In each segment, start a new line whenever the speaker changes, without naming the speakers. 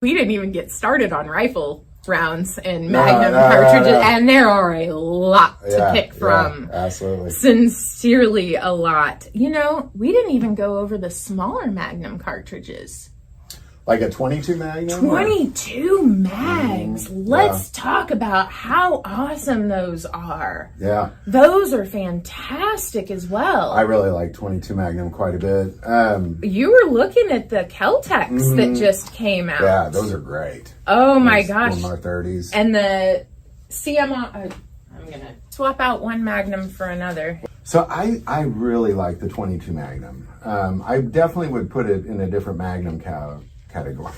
we didn't even get started on rifle rounds and magnum cartridges, and there are a lot to pick from.
Absolutely.
Sincerely a lot. You know, we didn't even go over the smaller magnum cartridges.
Like a 22 Magnum?
22 mags. Let's talk about how awesome those are.
Yeah.
Those are fantastic as well.
I really like 22 Magnum quite a bit.
You were looking at the Kel-Tecs that just came out.
Yeah, those are great.
Oh my gosh.
One of our 30s.
And the CMR, I'm going to swap out one Magnum for another.
So I really like the 22 Magnum. I definitely would put it in a different Magnum category.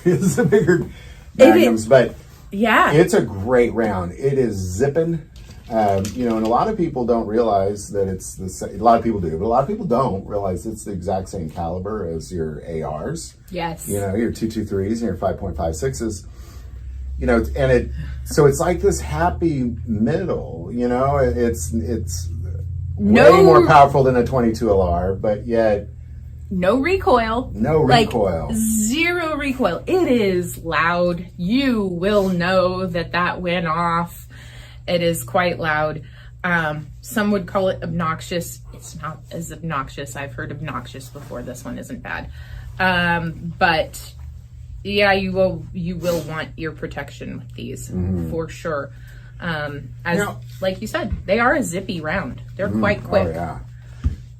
It's the bigger Magnums, but
yeah,
it's a great round. It is zipping. You know, and a lot of people don't realize that it's the same. A lot of people do, but a lot of people don't realize it's the exact same caliber as your ARs.
Yes.
You know, your 223s and your 5.56s. You know, and so it's like this happy middle. You know, it's way more powerful than a 22 LR, but yet
no recoil.
No recoil.
Like, zero recoil. It is loud. You will know that went off. It is quite loud. Some would call it obnoxious. It's not as obnoxious. I've heard obnoxious before. This one isn't bad. But yeah, you will want your protection with these for sure. Like you said, they are a zippy round. They're quite quick.
Oh, yeah.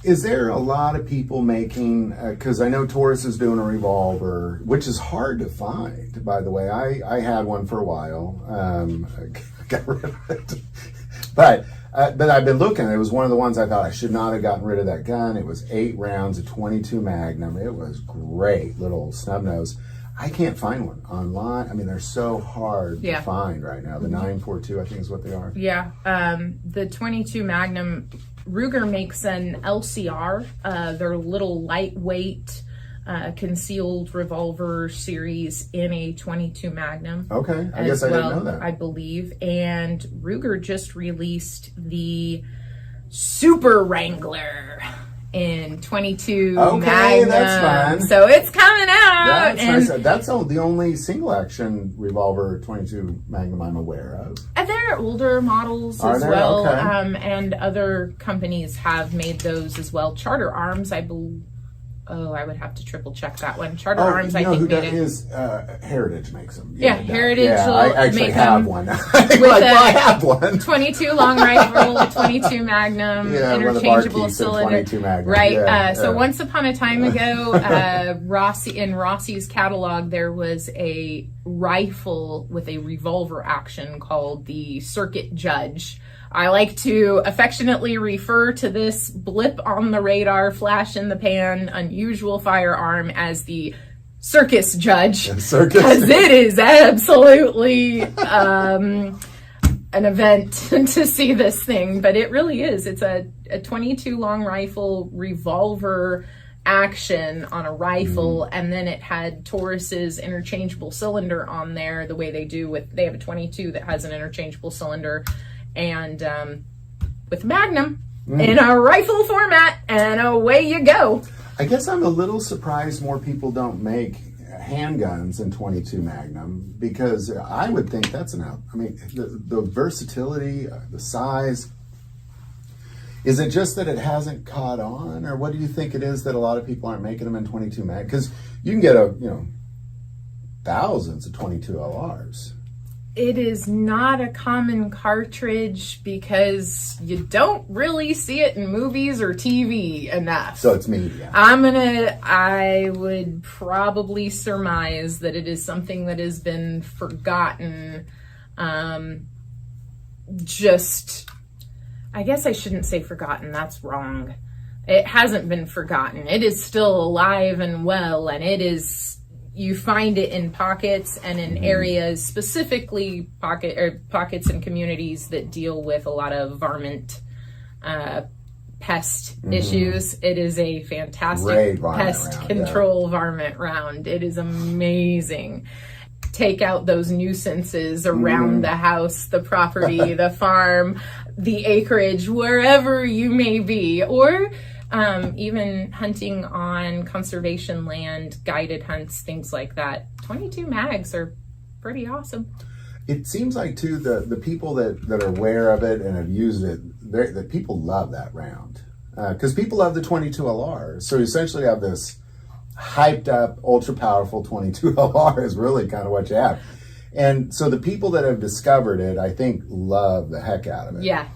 Is there a lot of people making, because I know Taurus is doing a revolver, which is hard to find, by the way. I had one for a while. I got rid of it. But I've been looking. It was one of the ones I thought I should not have gotten rid of that gun. It was 8 rounds of 22 Magnum. It was great, little snub nose. I can't find one online. I mean, they're so hard to find right now. The 942, I think, is what they are.
Yeah. The 22 Magnum, Ruger makes an LCR. They're little lightweight concealed revolver series in a 22 Magnum.
Okay, I guess I didn't know that.
I believe. And Ruger just released the Super Wrangler in 22 Magnum.
That's fine.
So it's coming out.
That's nice. That's the only single action revolver 22 Magnum I'm aware of.
And there are older models as well. Okay. And other companies have made those as well. Charter Arms, I believe. Oh, I would have to triple check that one. Charter Arms, I think, made it.
Heritage makes them.
Yeah, Heritage will
I actually
make
have
them
one.
I
have one.
22 long rifle, 22 Magnum, interchangeable cylinder.
22 Magnum.
Right. So once upon a time ago, in Rossi's catalog, there was a rifle with a revolver action called the Circuit Judge. I like to affectionately refer to this blip on the radar, flash in the pan, unusual firearm as the Circus Judge. Because it is absolutely an event to see this thing. But it really is. It's a 22 long rifle revolver action on a rifle, and then it had Taurus's interchangeable cylinder on there, the way they do they have a 22 that has an interchangeable cylinder. And with Magnum in a rifle format, and away you go.
I guess I'm a little surprised more people don't make handguns in 22 Magnum, because I would think that's enough. I mean, the versatility, the size. Is it just that it hasn't caught on, or what do you think it is that a lot of people aren't making them in 22 Mag? Because you can get thousands of 22 LRs.
It is not a common cartridge because you don't really see it in movies or TV enough.
So it's media.
I would probably surmise that it is something that has been forgotten. I guess I shouldn't say forgotten. That's wrong. It hasn't been forgotten. It is still alive and well, and it is. You find it in pockets and in areas, specifically pockets and communities that deal with a lot of varmint pest issues. It is a fantastic pest control varmint round. It is amazing. Take out those nuisances around the house, the property, the farm, the acreage, wherever you may be. Or Even hunting on conservation land, guided hunts, things like that. 22 mags are pretty awesome.
It seems like too the people that are aware of it and have used it, that people love that round because people love the 22 LR. So you essentially have this hyped up, ultra powerful 22 LR is really kind of what you have. And so the people that have discovered it, I think, love the heck out of it.
Yeah.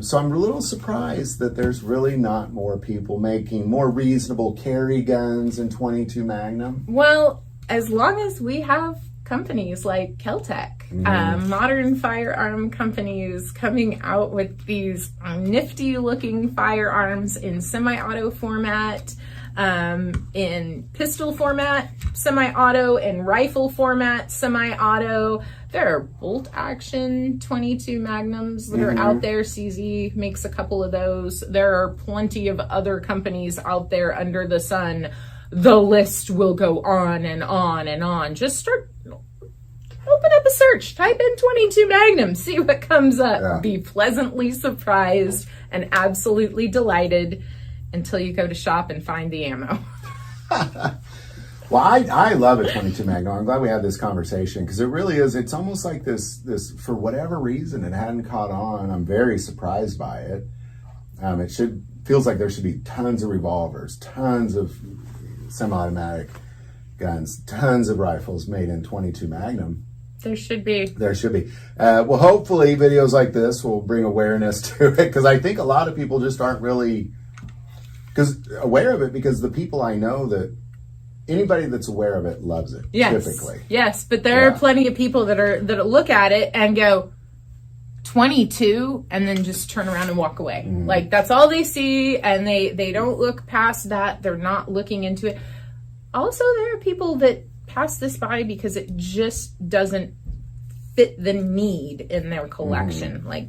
So I'm a little surprised that there's really not more people making more reasonable carry guns in 22 Magnum.
Well, as long as we have companies like Keltec, modern firearm companies coming out with these nifty looking firearms in semi-auto format, in pistol format, semi-auto, and rifle format, semi-auto. There are bolt action 22 Magnums that are out there. CZ makes a couple of those. There are plenty of other companies out there under the sun. The list will go on and on and on. Just open up a search, type in 22 Magnum, see what comes up. Yeah. Be pleasantly surprised and absolutely delighted until you go to shop and find the ammo.
Well, I love a 22 Magnum. I'm glad we had this conversation because it really is. It's almost like this for whatever reason it hadn't caught on. I'm very surprised by it. Feels like there should be tons of revolvers, tons of semi-automatic guns, tons of rifles made in 22 Magnum.
There should be.
There should be. Well, hopefully videos like this will bring awareness to it because I think a lot of people just aren't really aware of it because the people I know that anybody that's aware of it loves it.
Yes.
Typically.
Yes, but there are plenty of people that look at it and go 22 and then just turn around and walk away. Like that's all they see and they don't look past that. They're not looking into it. Also, there are people that pass this by because it just doesn't fit the need in their collection. Like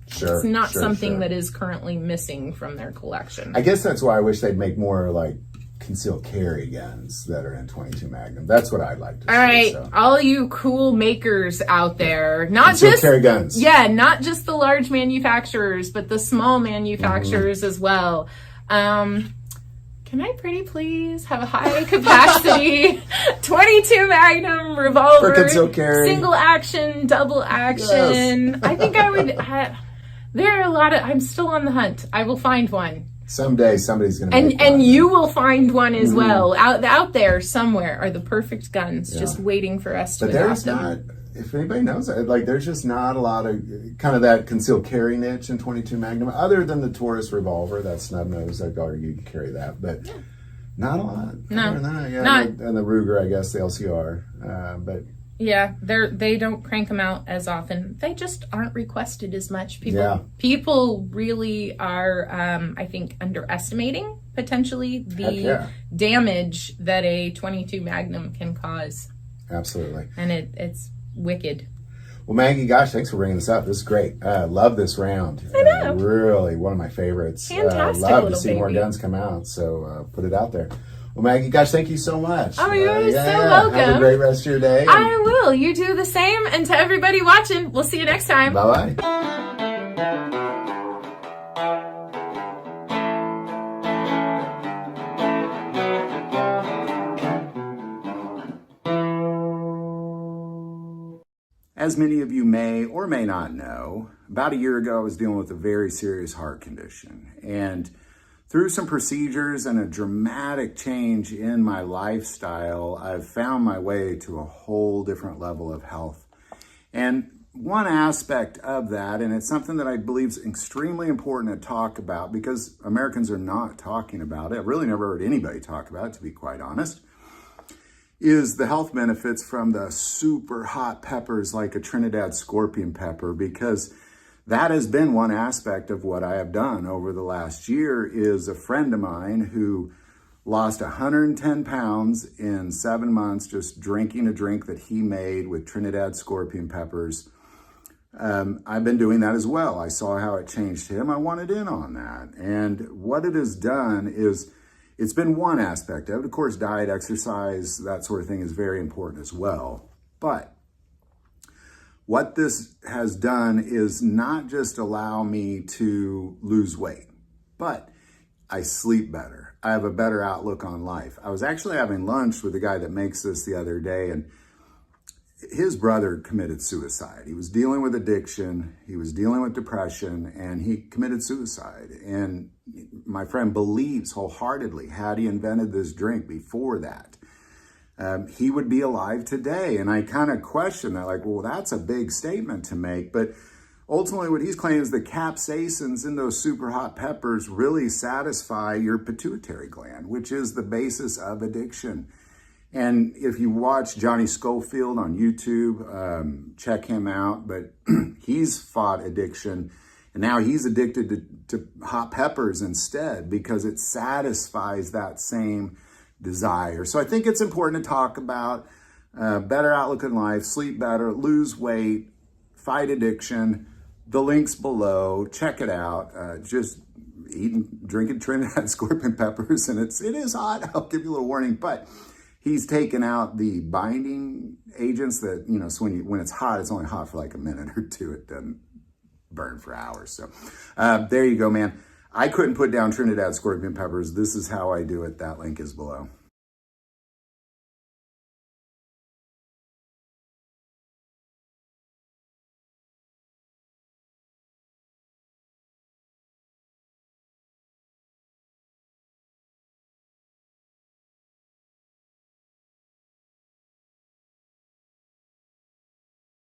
it's not something that is currently missing from their collection.
I guess that's why I wish they'd make more like concealed carry guns that are in 22 Magnum. That's what I'd like to see.
All right, all you cool makers out there, not
concealed
just
carry guns.
Yeah, not just the large manufacturers, but the small manufacturers as well. Can I pretty please have a high capacity 22 Magnum revolver,
for concealed carry,
single action, double action? Yes. I think I would. There are a lot of. I'm still on the hunt. I will find one.
Someday somebody's going to make
and you will find one as well. Out there somewhere are the perfect guns just waiting for us to adopt them.
But there's not, if anybody knows it, like there's just not a lot of kind of that concealed carry niche in 22 Magnum other than the Taurus revolver, that snub nose. I'd argue you can carry that, but not a lot.
No,
and the Ruger, I guess, the LCR, but.
Yeah, they don't crank them out as often. They just aren't requested as much. People really are, I think, underestimating potentially the damage that a 22 Magnum can cause.
Absolutely.
And it's wicked.
Well, Maggie, gosh, thanks for bringing this up. This is great. Love this round.
I know.
Really one of my favorites.
Fantastic.
Love to see more guns come out. So put it out there. Well, Maggie, gosh, thank you so much.
Oh, you're so welcome.
Have a great rest of your day.
I will. You do the same. And to everybody watching, we'll see you next time.
Bye-bye. As many of you may or may not know, about a year ago, I was dealing with a very serious heart condition. And through some procedures and a dramatic change in my lifestyle, I've found my way to a whole different level of health. And one aspect of that, and it's something that I believe is extremely important to talk about because Americans are not talking about it. I've really never heard anybody talk about it, to be quite honest, is the health benefits from the super hot peppers like a Trinidad scorpion pepper, because that has been one aspect of what I have done over the last year. Is a friend of mine who lost 110 pounds in 7 months just drinking a drink that he made with Trinidad scorpion peppers. I've been doing that as well. I saw how it changed him. I wanted in on that. And what it has done is it's been one aspect of it. Of course, diet, exercise, that sort of thing is very important as well. But what this has done is not just allow me to lose weight, but I sleep better. I have a better outlook on life. I was actually having lunch with the guy that makes this the other day, and his brother committed suicide. He was dealing with addiction, he was dealing with depression, and he committed suicide. And my friend believes wholeheartedly, had he invented this drink before that, he would be alive today. And I kind of question that, like, well, that's a big statement to make. But ultimately, what he's claiming is the capsaicins in those super hot peppers really satisfy your pituitary gland, which is the basis of addiction. And if you watch Johnny Schofield on YouTube, check him out. But he's fought addiction, and now he's addicted to hot peppers instead because it satisfies that same desire. So I think it's important to talk about better outlook in life, sleep better, lose weight, fight addiction. The link's below. Check it out. Just drinking Trinidad scorpion peppers, and it is hot. I'll give you a little warning, but he's taken out the binding agents that, so when it's hot, it's only hot for like a minute or two. It doesn't burn for hours. So there you go, man. I couldn't put down Trinidad scorpion peppers. This is how I do it. That link is below.